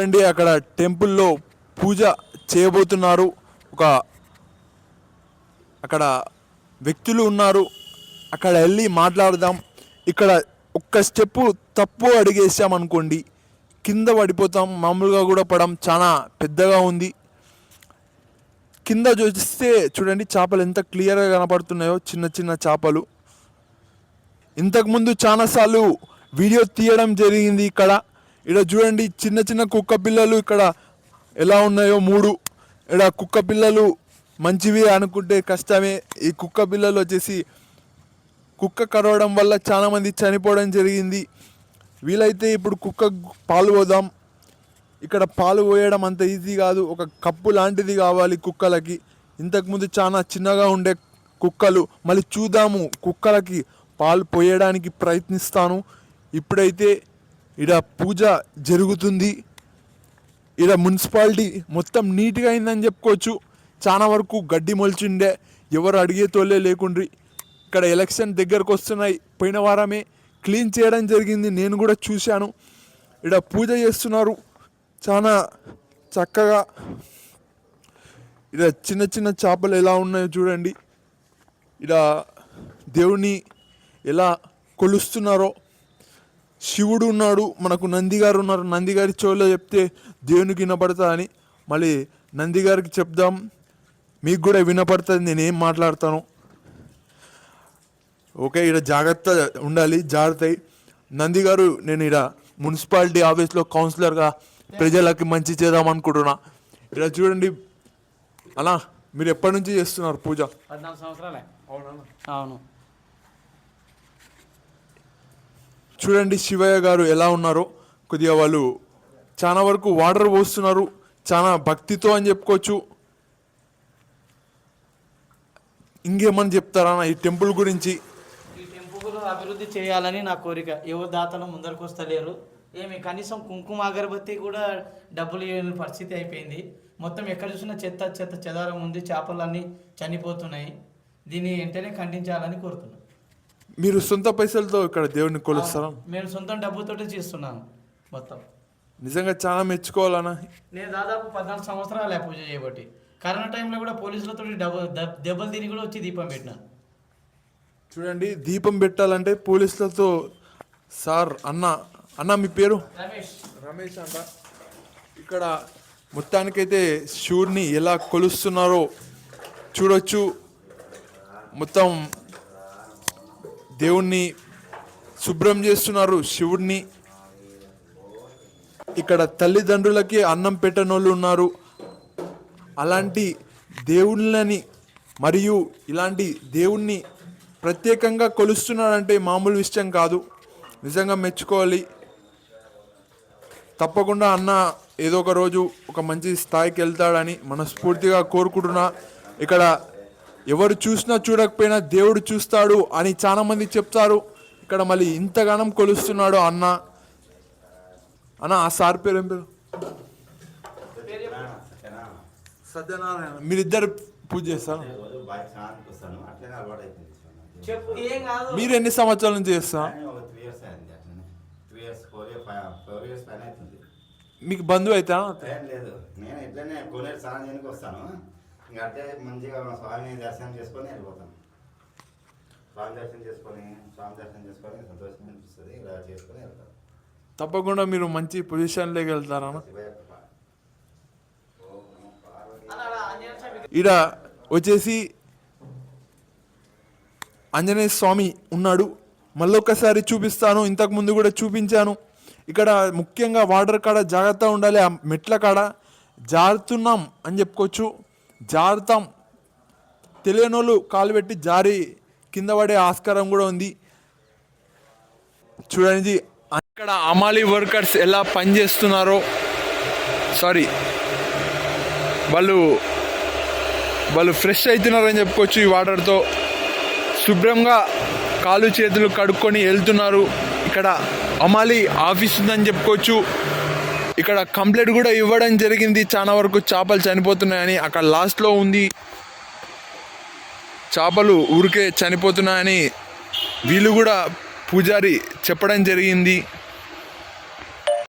చూడండి అక్కడ టెంపుల్లో పూజ చేయబోతున్నారు. అక్కడ వ్యక్తులు ఉన్నారు. అక్కడ వెళ్ళి మాట్లాడదాం. ఇక్కడ ఒక్క స్టెప్పు తప్పు అడిగేసామనుకోండి కింద పడిపోతాం. మామూలుగా కూడా పడం, చాలా పెద్దగా ఉంది. కింద చూస్తే చూడండి చేపలు ఎంత క్లియర్గా కనపడుతున్నాయో, చిన్న చిన్న చేపలు. ఇంతకుముందు చాలాసార్లు వీడియో తీయడం జరిగింది. ఇక్కడ చూడండి చిన్న చిన్న కుక్క పిల్లలు ఇక్కడ ఎలా ఉన్నాయో 3. ఇక్కడ కుక్క పిల్లలు మంచివి అనుకుంటే కష్టమే. ఈ కుక్క పిల్లలు వచ్చేసి కుక్క కరవడం వల్ల చాలామంది చనిపోవడం జరిగింది. వీలైతే ఇప్పుడు కుక్క పాలు పోదాం. ఇక్కడ పాలు పోయడం అంత ఈజీ కాదు, ఒక కప్పు లాంటిది కావాలి కుక్కలకి. ఇంతకుముందు చాలా చిన్నగా ఉండే కుక్కలు. మళ్ళీ చూద్దాము, కుక్కలకి పాలు పోయడానికి ప్రయత్నిస్తాను. ఇప్పుడైతే ఇక్కడ పూజ జరుగుతుంది. ఇక్కడ మున్సిపాలిటీ మొత్తం నీట్గా అయిందని చెప్పుకోవచ్చు. చాలా వరకు గడ్డి మొలిచిండే, ఎవరు అడిగేతోళ్ళే లేకుండ్రి. ఇక్కడ ఎలక్షన్ దగ్గరకు వస్తున్నాయి. పోయిన వారమే క్లీన్ చేయడం జరిగింది, నేను కూడా చూశాను. ఇక్కడ పూజ చేస్తున్నారు చాలా చక్కగా. ఇక్కడ చిన్న చిన్న చేపలు ఎలా ఉన్నాయో చూడండి. ఇక్కడ దేవుని ఎలా కొలుస్తున్నారో. శివుడు ఉన్నాడు, మనకు నందిగారు ఉన్నారు. నందిగారి చెవిలో చెప్తే దేవునికి వినపడతా అని మళ్ళీ నందిగారికి చెప్దాం, మీకు కూడా వినపడుతుంది నేనేం మాట్లాడతాను. ఓకే, ఇక్కడ జాగ్రత్త ఉండాలి, జాగ్రత్త. నందిగారు, నేను ఇక్కడ మున్సిపాలిటీ ఆఫీస్లో కౌన్సిలర్గా ప్రజలకి మంచి చేద్దాం అనుకుంటున్నా. ఇక్కడ చూడండి అలా, మీరు ఎప్పటి నుంచి చేస్తున్నారు పూజ? 14 సంవత్సరాలే. అవును. చూడండి శివయ్య గారు ఎలా ఉన్నారో. కొద్దిగా వాళ్ళు చాలా వరకు వాటర్ పోస్తున్నారు, చాలా భక్తితో అని చెప్పుకోవచ్చు. ఇంకేమని చెప్తారా ఈ టెంపుల్ గురించి? ఈ టెంపుల్ అభివృద్ధి చేయాలని నా కోరిక. ఎవరు దాతలు ముందరకు వస్తలేరు. కనీసం కుంకుమ అగరబత్తి కూడా డబ్బులు ఇవ్వని పరిస్థితి అయిపోయింది. మొత్తం ఎక్కడ చూసినా చెత్త చెదారం ఉంది, చేపలన్నీ చనిపోతున్నాయి. దీన్ని వెంటనే ఖండించాలని కోరుతున్నాను. మీరు సొంత పైసలతో ఇక్కడ దేవుడిని కొలుస్తారా? నేను సొంత డబ్బుతోటే చేస్తున్నాను మొత్తం. నిజంగా చాలా మెచ్చుకోవాలన్నా. నేను దాదాపు 14 సంవత్సరాలే పూజ చేయబట్టి. కరోనా టైంలో కూడా పోలీసులతో దెబ్బలు తిని కూడా వచ్చి దీపం పెట్టిన. చూడండి, దీపం పెట్టాలంటే పోలీసులతో. సార్ అన్న మీ పేరు? రమేష్ అంట. ఇక్కడ మొత్తానికైతే శివుడిని ఎలా కొలుస్తున్నారో చూడొచ్చు. మొత్తం దేవుణ్ణి శుభ్రం చేస్తున్నారు, శివుడిని. ఇక్కడ తల్లిదండ్రులకి అన్నం పెట్టనోళ్ళు ఉన్నారు. అలాంటి దేవుళ్ళని మరియు ఇలాంటి దేవుణ్ణి ప్రత్యేకంగా కొలుస్తున్నారంటే మామూలు విషయం కాదు. నిజంగా మెచ్చుకోవాలి. తప్పకుండా అన్న ఏదో ఒక రోజు ఒక మంచి స్థాయికి వెళ్తాడని మనస్ఫూర్తిగా కోరుకుంటున్నా. ఇక్కడ ఎవరు చూసినా చూడకపోయినా దేవుడు చూస్తాడు అని చాలామంది చెప్తారు. ఇక్కడ మళ్ళీ ఇంతగానం కొలుస్తున్నాడు అన్న. ఆ సార్ పేరు ఏం పేరు? సత్యనారాయణ. మీరిద్దరు పూజ చేస్తారు? మీరు ఎన్ని సంవత్సరాల నుంచి చేస్తారు? మీకు బంధువు అయితే? లేదు, నేను ఇట్లనే కోనేరు స్నానం చేయడానికి వస్తాను. ఇంకా అంటే మంచిగా స్వామిని దర్శనం చేసుకొని వెళ్ళిపోతాను. స్వామి దర్శనం చేసుకొని సంతోషంగా అనిపిస్తుంది. ఇలా చేసుకొని వెళ్తాను. తప్పకుండా మీరు మంచి పొజిషన్లోకి వెళ్తారన్న. ఈడ వచ్చేసి ఆంజనేయ స్వామి ఉన్నాడు. మళ్ళొక్కసారి చూపిస్తాను, ఇంతకుముందు కూడా చూపించాను. ఇక్కడ ముఖ్యంగా వాటర్ కాడ జాగ్రత్త ఉండాలి. ఆ మెట్ల కాడ జారుతున్నాం అని చెప్పుకోవచ్చు. జారుతాం, తెలియని వాళ్ళు కాలు పెట్టి జారి కింద పడే ఆస్కారం కూడా ఉంది. చూడండి ఇక్కడ అమాలి వర్కర్స్ ఎలా పనిచేస్తున్నారో. వాళ్ళు ఫ్రెష్ అవుతున్నారని చెప్పుకోవచ్చు. ఈ వాటర్తో శుభ్రంగా కాలు చేతులు కడుక్కొని వెళ్తున్నారు. ఇక్కడ అమాలి ఆఫీస్ ఉందని చెప్పుకోవచ్చు. ఇక్కడ కంప్లైంట్ కూడా ఇవ్వడం జరిగింది, చాలా వరకు చేపలు చనిపోతున్నాయని. అక్కడ లాస్ట్లో ఉంది, చేపలు ఊరికే చనిపోతున్నాయని వీళ్ళు కూడా పూజారి చెప్పడం జరిగింది.